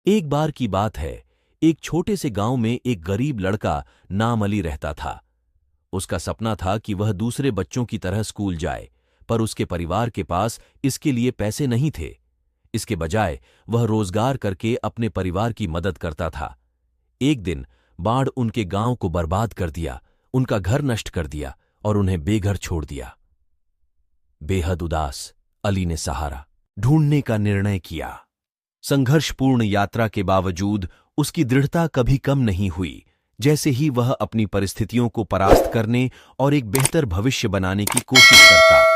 एक बार की बात है, एक छोटे से गांव में एक गरीब लड़का नाम अली रहता था। उसका सपना था कि वह दूसरे बच्चों की तरह स्कूल जाए, पर उसके परिवार के पास इसके लिए पैसे नहीं थे। इसके बजाय वह रोजगार करके अपने परिवार की मदद करता था। एक दिन बाढ़ उनके गांव को बर्बाद कर दिया, उनका घर नष्ट कर दिया और उन्हें बेघर छोड़ दिया। बेहद उदास अली ने सहारा ढूंढने का निर्णय किया। संघर्षपूर्ण यात्रा के बावजूद उसकी दृढ़ता कभी कम नहीं हुई। जैसे ही वह अपनी परिस्थितियों को परास्त करने और एक बेहतर भविष्य बनाने की कोशिश करता,